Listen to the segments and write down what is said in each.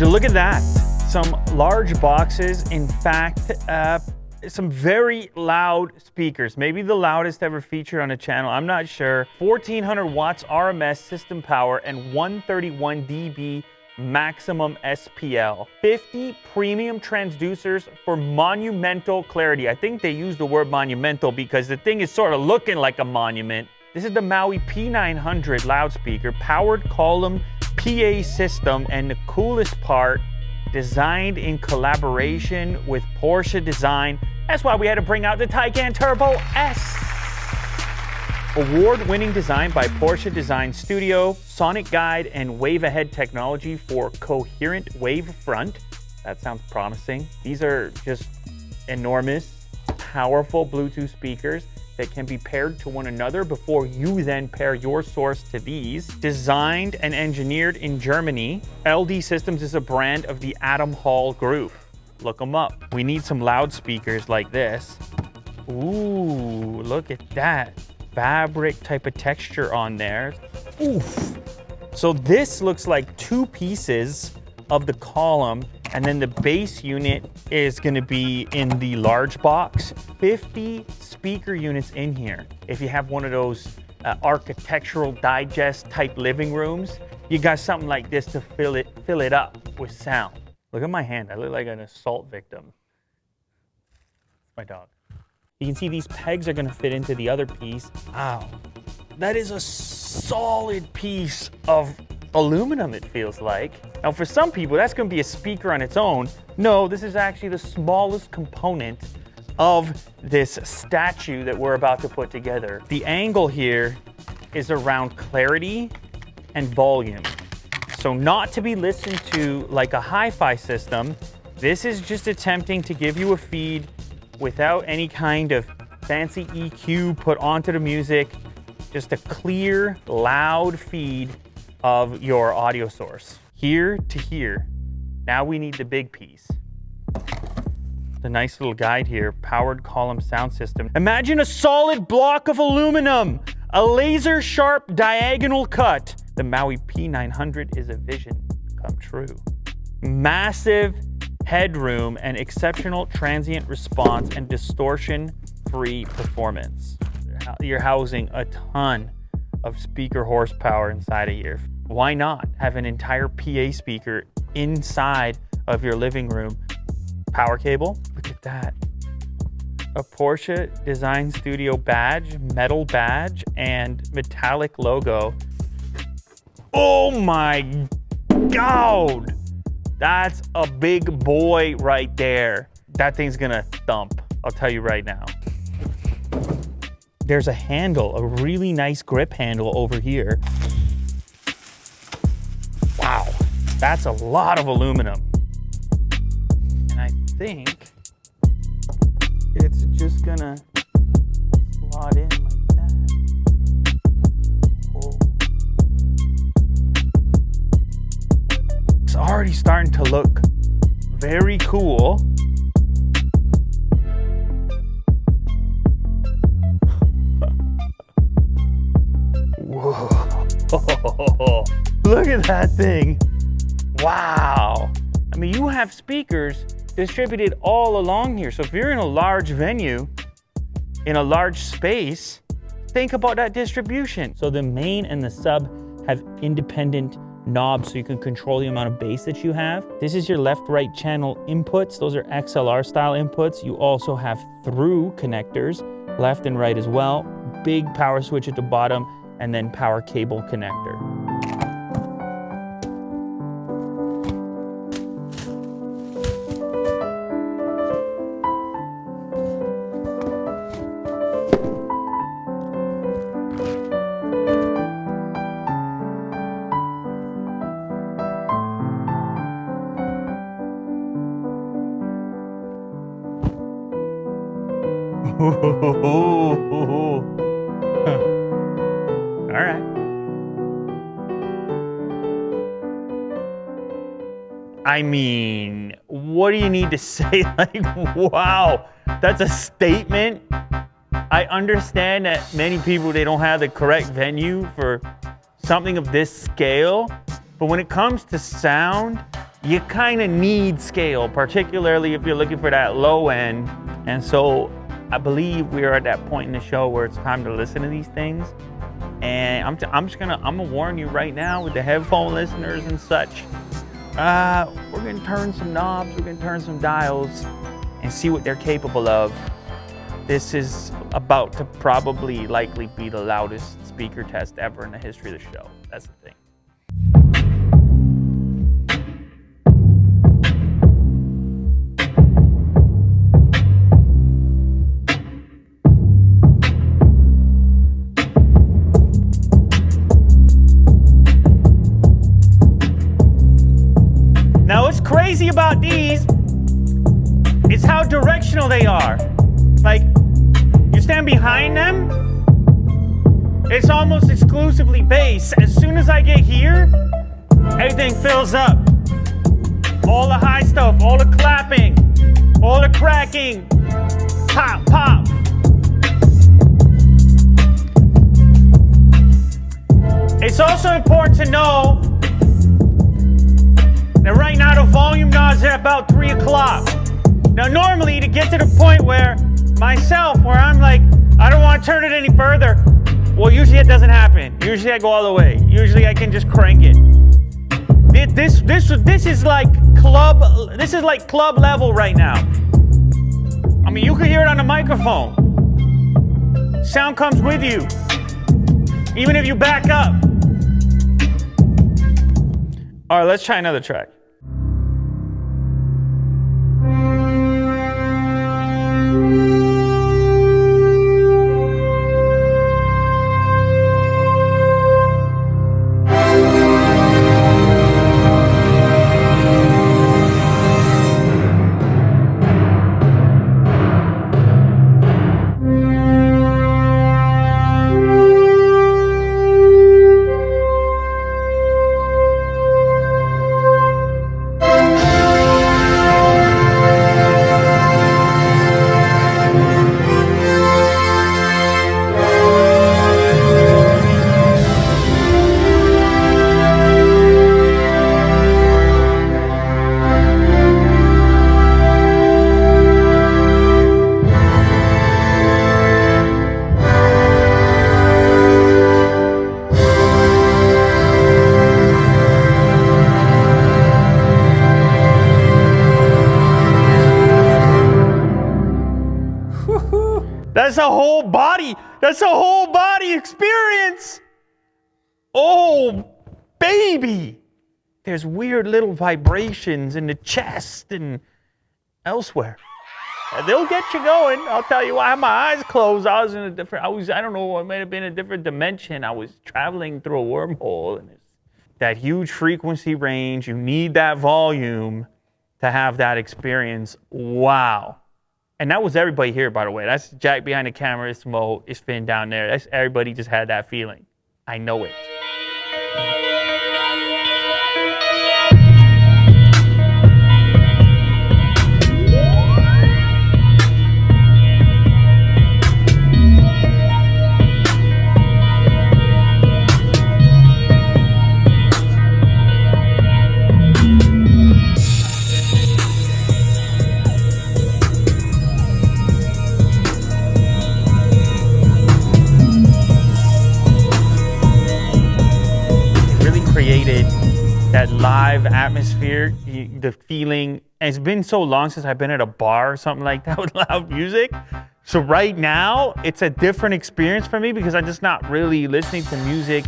you look at that? Some large boxes. In fact, some very loud speakers. Maybe the loudest ever featured on a channel. I'm not sure. 1400 watts RMS system power and 131 dB maximum SPL. 50 premium transducers for monumental clarity. I think they use the word monumental because the thing is sort of looking like a monument. This is the Maui P900 loudspeaker, powered column PA system, and the coolest part, designed in collaboration with Porsche Design. That's why we had to bring out the Taycan Turbo S. Award-winning design by Porsche Design Studio, sonic guide and wave ahead technology for coherent wave front. That sounds promising. These are just enormous, powerful Bluetooth speakers that can be paired to one another before you then pair your source to these. Designed and engineered in Germany, LD Systems is a brand of the Adam Hall Group. Look them up. We need some loudspeakers like this. Ooh, look at that. Fabric type of texture on there. Oof. So this looks like two pieces of the column, and then the base unit is gonna be in the large box. 50 speaker units in here. If you have one of those architectural digest type living rooms, you got something like this to fill it up with sound. Look at my hand, I look like an assault victim. My dog. You can see these pegs are gonna fit into the other piece. Wow, that is a solid piece of aluminum, it feels like. Now for some people, that's gonna be a speaker on its own. No, this is actually the smallest component of this statue that we're about to put together. The angle here is around clarity and volume. So not to be listened to like a hi-fi system, this is just attempting to give you a feed without any kind of fancy EQ put onto the music, just a clear, loud feed of your audio source. Here to here. Now we need the big piece. The nice little guide here, powered column sound system. Imagine a solid block of aluminum, a laser sharp diagonal cut. The Maui P900 is a vision come true. Massive headroom and exceptional transient response and distortion-free performance. You're housing a ton of speaker horsepower inside of here. Why not have an entire PA speaker inside of your living room? Power cable, look at that. A Porsche Design Studio badge, metal badge, and metallic logo. Oh my God! That's a big boy right there. That thing's gonna thump, I'll tell you right now. There's a handle, a really nice grip handle over here. Wow, that's a lot of aluminum. And I think it's just gonna slot in like that. Whoa. It's already starting to look very cool. Whoa, look at that thing. Wow. I mean, you have speakers distributed all along here. So if you're in a large venue, in a large space, think about that distribution. So the main and the sub have independent knobs so you can control the amount of bass that you have. This is your left-right channel inputs. Those are XLR style inputs. You also have through connectors, left and right as well. Big power switch at the bottom, and then power cable connector. All right. I mean, what do you need to say? Like, wow, that's a statement. I understand that many people, they don't have the correct venue for something of this scale, but when it comes to sound you kind of need scale, particularly if you're looking for that low end. And so I believe we are at that point in the show where it's time to listen to these things. And I'm gonna warn you right now with the headphone listeners and such. We're gonna turn some knobs, we're gonna turn some dials and see what they're capable of. This is about to probably likely be the loudest speaker test ever in the history of the show. That's the thing. Now what's crazy about these is how directional they are. Like, you stand behind them, it's almost exclusively bass. As soon as I get here, everything fills up. All the high stuff, all the clapping, all the cracking, pop, pop. It's also important to know that right now the volume knobs are about 3 o'clock. Now normally to get to the point where I'm like, I don't want to turn it any further. Well, usually it doesn't happen. Usually I go all the way. Usually I can just crank it. This is like club level right now. I mean, you can hear it on the microphone. Sound comes with you, even if you back up. All right, let's try another track. That's a whole body experience. Oh, baby. There's weird little vibrations in the chest and elsewhere. They'll get you going. I'll tell you, I had my eyes closed. I was in a different, I don't know, it may have been a different dimension. I was traveling through a wormhole. And it's that huge frequency range. You need that volume to have that experience. Wow. And that was everybody here, by the way. That's Jack behind the camera. It's Mo. It's Finn down there. That's everybody just had that feeling. I know it. That live atmosphere, the feeling. And it's been so long since I've been at a bar or something like that with loud music. So right now, it's a different experience for me because I'm just not really listening to music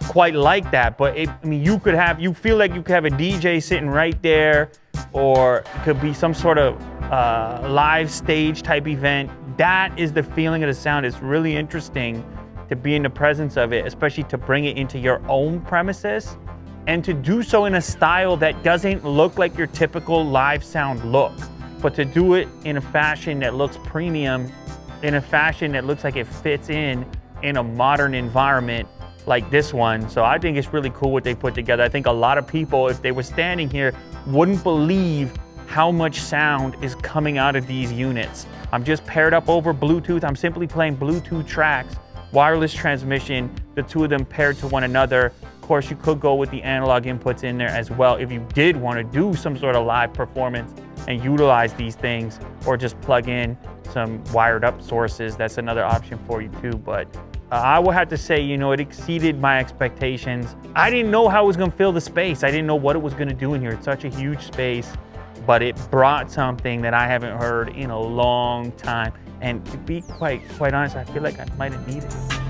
quite like that. But you feel like you could have a DJ sitting right there, or it could be some sort of live stage type event. That is the feeling of the sound. It's really interesting to be in the presence of it, especially to bring it into your own premises. And to do so in a style that doesn't look like your typical live sound look, but to do it in a fashion that looks premium, in a fashion that looks like it fits in a modern environment like this one. So I think it's really cool what they put together. I think a lot of people, if they were standing here, wouldn't believe how much sound is coming out of these units. I'm just paired up over Bluetooth. I'm simply playing Bluetooth tracks, wireless transmission, the two of them paired to one another. course, you could go with the analog inputs in there as well if you did want to do some sort of live performance and utilize these things, or just plug in some wired up sources. That's another option for you too. But I would have to say, you know, it exceeded my expectations. I didn't know how it was going to fill the space. I didn't know what it was going to do in here. It's such a huge space, but it brought something that I haven't heard in a long time. And to be quite honest, I feel like I might have needed it.